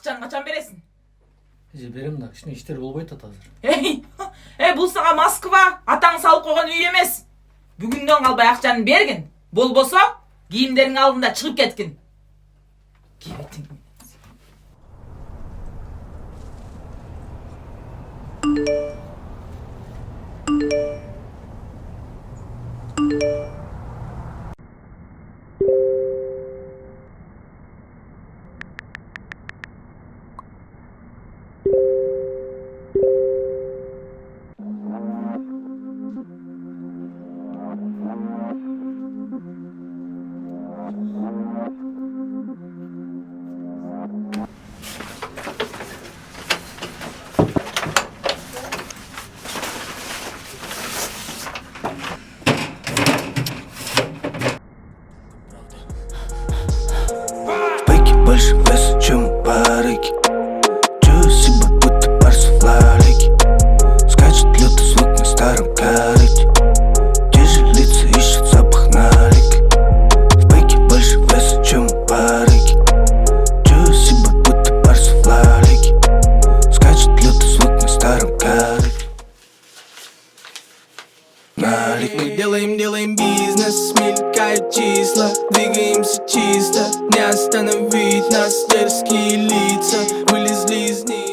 акчаны качан бересиң? Берем да, кичине иштер болбой атат азыр. Бул сага Москва, атаң салып койгон үй эмес. Бүгүндөн калбай акчаны бергин. Болбосо, кийимдериң алдында чыгып кеткин. Кийбетиң. Больше веса, чем барыги. Чую себя, будто барс в ларике. Скачет лютый звук на старом корыте. Те же лица ищут запах налики. В бэке больше веса, чем барыги. Чую себя, будто барс в ларике. Скачет лютый звук на старом корыте. Налик. Мы делаем бизнес, мелькают числа. Двигаемся чисто, не остановить нас дерзкие лица. Вылезли из них.